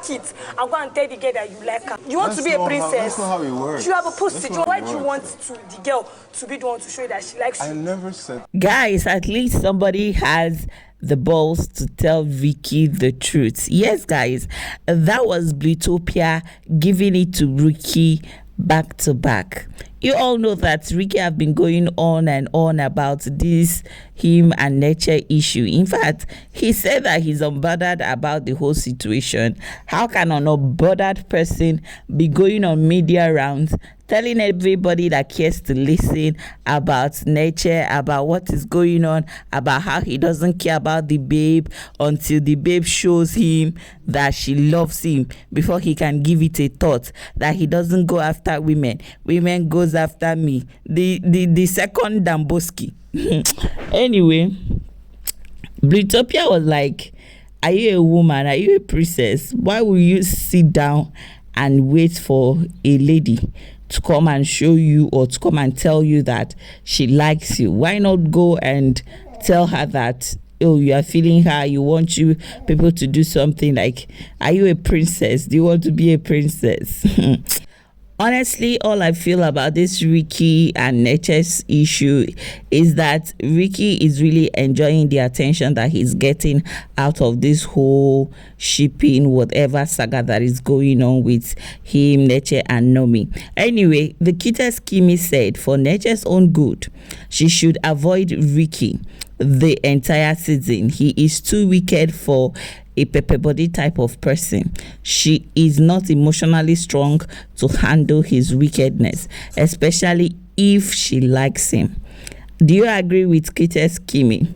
pack it and go and tell the girl that you like her. You want to be a princess. That's not how it works. You have a pussy. Why do you want the girl to be the one to show you that she likes you? I never said. Guys, at least somebody has the balls to tell Ricky the truth. Yes, guys, that was Blitopia giving it to Ricky back to back. You all know that Ricky have been going on and on about this him and NECHE issue. In fact, he said that he's unbothered about the whole situation. How can an unbothered person be going on media rounds telling everybody that cares to listen about NECHE, about what is going on, about how he doesn't care about the babe until the babe shows him that she loves him before he can give it a thought, that he doesn't go after women. Women goes after me. The second Damboski. Anyway, Blitopia was like, are you a woman? Are you a princess? Why will you sit down and wait for a lady to come and show you or to come and tell you that she likes you? Why not go and tell her that, oh, you are feeling her, you want you people to do something? Like, are you a princess? Do you want to be a princess? Honestly, all I feel about this Ricky and NECHE's issue is that Ricky is really enjoying the attention that he's getting out of this whole shipping, whatever saga that is going on with him, NECHE, and Nomy. Anyway, the cutest Kimi said for NECHE's own good, she should avoid Ricky the entire season. He is too wicked for a pepper body type of person. She is not emotionally strong to handle his wickedness, especially if she likes him. Do you agree with cutest Kimi?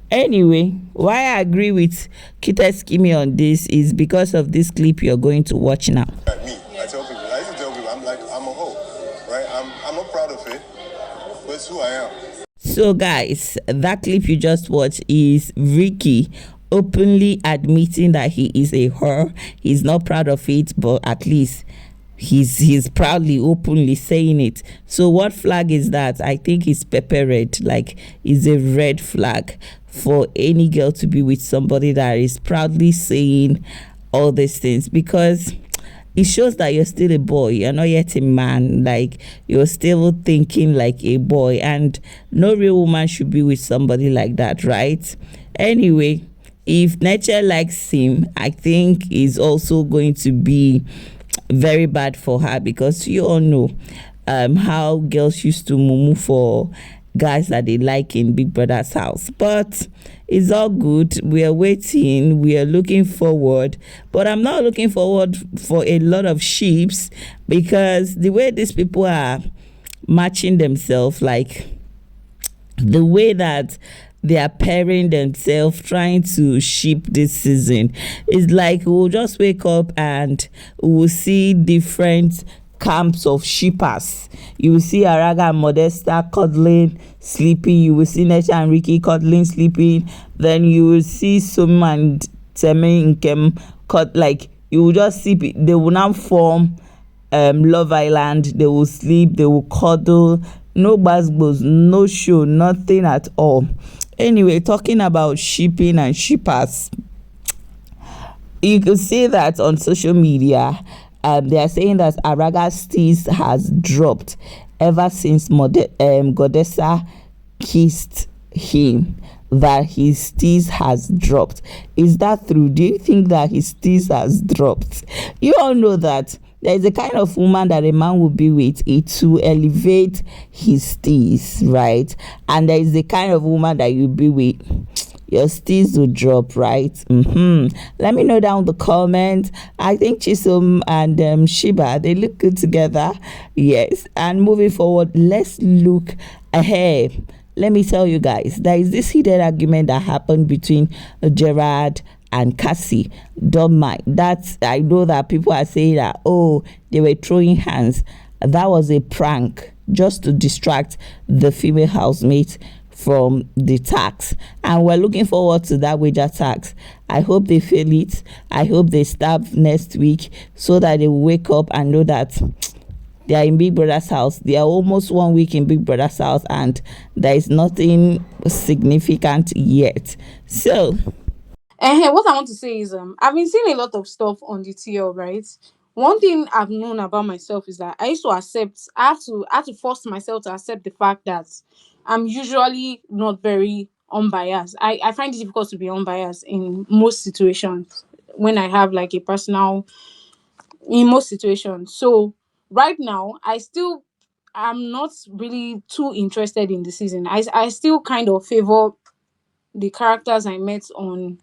Anyway, why I agree with cutest Kimi on this is because of this clip you're going to watch now. I used to tell people, I'm a hoe, right? I'm not proud of it, but it's who I am. So guys, that clip you just watched is Ricky openly admitting that he is a whore. He's not proud of it, but at least he's proudly, openly saying it. So what flag is that? I think it's pepper red. Like, it's a red flag for any girl to be with somebody that is proudly saying all these things, because it shows that you're still a boy. You're not yet a man. Like, you're still thinking like a boy, and no real woman should be with somebody like that, right? Anyway, if NECHE likes him, I think it's also going to be very bad for her, because you all know how girls used to mumu for guys that they like in Big Brother's house. But it's all good. We are waiting. We are looking forward. But I'm not looking forward for a lot of sheeps, because the way these people are matching themselves, like the way that they are pairing themselves, trying to ship this season, is like we'll just wake up and we'll see different camps of shippers. You will see Araga and Modesta cuddling, sleeping. You will see NECHE and Ricky cuddling, sleeping. Then you will see Somi and Temi Nkem like, you will just see they will now form Love Island. They will sleep, they will cuddle, no basketballs, no show, nothing at all. Anyway, talking about shipping and shippers, you can see that on social media. They are saying that Araga's tease has dropped ever since Godessa kissed him, that his tease has dropped. Is that true? Do you think that his tease has dropped? You all know that there is a kind of woman that a man will be with it to elevate his tease, right? And there is the kind of woman that you'll be with, your steez will drop, right? Let me know down the comment. I think Chisom and Sheba, they look good together. Yes. And moving forward, let's look ahead. Let me tell you guys, there is this heated argument that happened between Gerard and Kamsy. Don't mind that. I know that people are saying that, oh, they were throwing hands. That was a prank just to distract the female housemate from the tax, and we're looking forward to that wager tax. I hope they fail it. I hope they start next week, so that they will wake up and know that they are in Big Brother's house. They are almost 1 week in Big Brother's house, and there is nothing significant yet. So What I want to say is, I've been seeing a lot of stuff on the TL, right? One thing I've known about myself is that I used to accept, I had to force myself to accept the fact that I'm usually not very unbiased. I find it difficult to be unbiased in most situations when I have like a personal, in most situations. So right now, I'm not really too interested in the season. I still kind of favor the characters I met on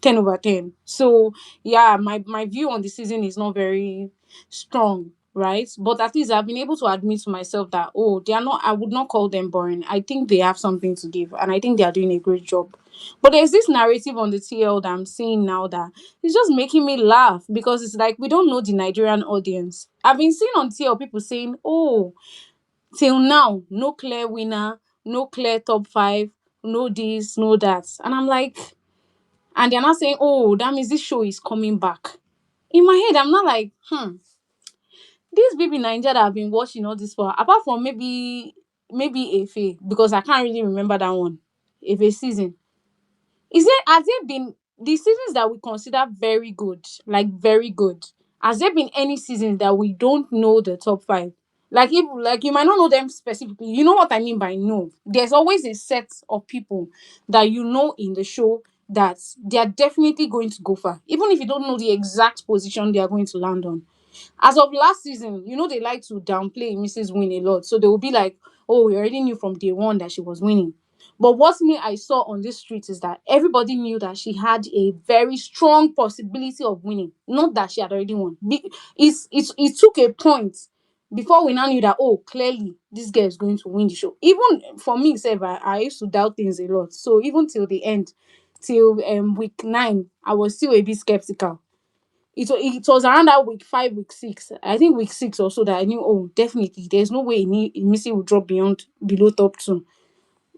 10 over 10. So yeah, my view on the season is not very strong, right? But at least I've been able to admit to myself that, oh, they are not, I would not call them boring. I think they have something to give, and I think they are doing a great job. But there's this narrative on the TL that I'm seeing now that it's just making me laugh, because it's like we don't know the Nigerian audience. I've been seeing on TL people saying, oh, till now, no clear winner, no clear top five, no this, no that. And I'm like, and they're not saying, oh, that means this show is coming back. In my head, I'm not like, these people in Nigeria that have been watching all this for, apart from maybe Efe, because I can't really remember that one. Efe season. Is there has there been the seasons that we consider very good, like very good? Has there been any seasons that we don't know the top five? Like, if like you might not know them specifically. You know what I mean by no. There's always a set of people that you know in the show that they are definitely going to go far, even if you don't know the exact position they are going to land on. As of last season, they like to downplay Mrs. Win a lot. So they will be like, oh, we already knew from day one that she was winning. But what me I saw on this street is that everybody knew that she had a very strong possibility of winning. Not that she had already won. It took a point before we now knew that, oh, clearly this girl is going to win the show. Even for me, sef, I used to doubt things a lot. So even till the end, till week 9, I was still a bit skeptical. It was around that week 5, week 6. I think week 6 or so that I knew, oh, definitely there's no way Missy will drop beyond below top 2.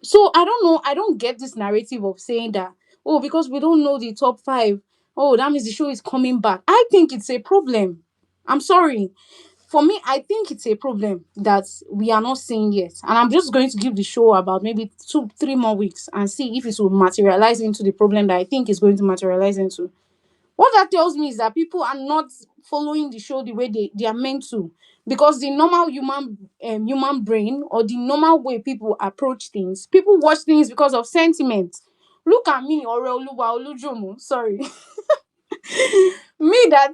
So I don't know. I don't get this narrative of saying that, oh, because we don't know the top 5, oh, that means the show is coming back. I think it's a problem. I'm sorry. For me, I think it's a problem that we are not seeing yet. And I'm just going to give the show about maybe 2, 3 more weeks and see if it will materialize into the problem that I think is going to materialize into. What that tells me is that people are not following the show the way they are meant to. Because the normal human brain, or the normal way people approach things, people watch things because of sentiment. Look at me, Oreoluwa Olujomo, sorry. Me, that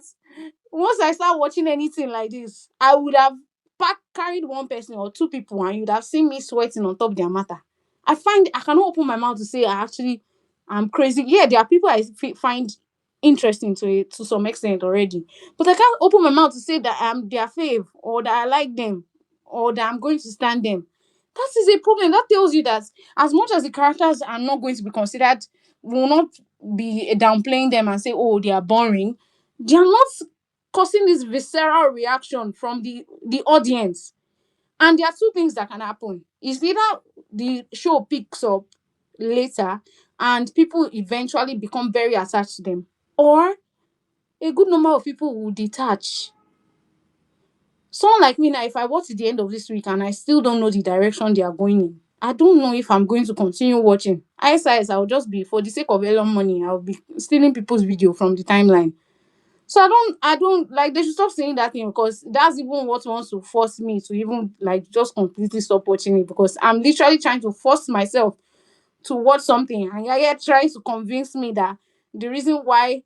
once I start watching anything like this, I would have carried one person or two people, and you'd have seen me sweating on top their matter. I cannot open my mouth to say I'm crazy. Yeah, there are people find interesting to some extent already, but I can't open my mouth to say that I'm their fave, or that I like them, or that I'm going to stand them. That is a problem. That tells you that as much as the characters are not going to be considered, will not be downplaying them and say, oh, they are boring. They are not causing this visceral reaction from the audience. And there are two things that can happen. It's either the show picks up later and people eventually become very attached to them, or a good number of people will detach. Someone like me now, if I watch to the end of this week and I still don't know the direction they are going in, I don't know if I'm going to continue watching. I'll just be, for the sake of Elon money, I'll be stealing people's video from the timeline. So I don't like, they should stop saying that thing, because that's even what wants to force me to even like just completely stop watching it, because I'm literally trying to force myself to watch something, and you're trying to convince me that the reason why,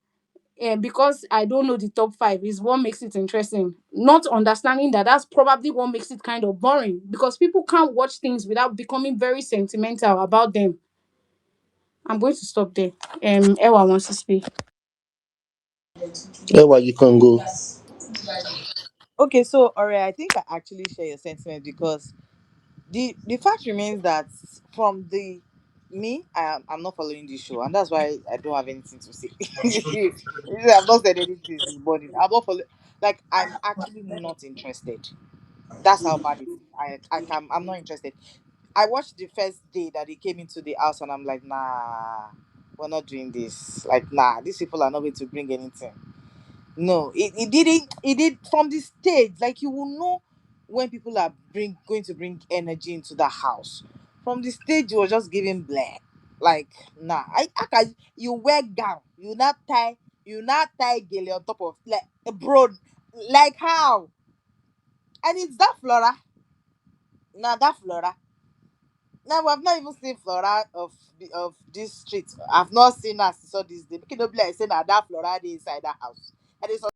because I don't know the top 5 is what makes it interesting. Not understanding that that's probably what makes it kind of boring, because people can't watch things without becoming very sentimental about them. I'm going to stop there. Ewa wants to speak. Yeah, well, you can go. Okay, so alright, I think I actually share your sentiment because the fact remains that from the me, I'm not following this show, and that's why I don't have anything to say. I've not said anything this morning. I'm not following. Like, I'm actually not interested. That's how bad it is. I'm not interested. I watched the first day that he came into the house, and I'm like, nah, we're not doing this. Like, nah, these people are not going to bring anything. No, it didn't. It did from the stage. Like, you will know when people are going to bring energy into the house. From the stage, you were just giving black. Like, nah, I can you wear gown, you not tie gele on top of like bro, like how? And it's that Flora. Now that Flora. Now I've not even seen Flora of this street. I've not seen her since all this day. Make it no be like saying that Flora dey inside that house. And it's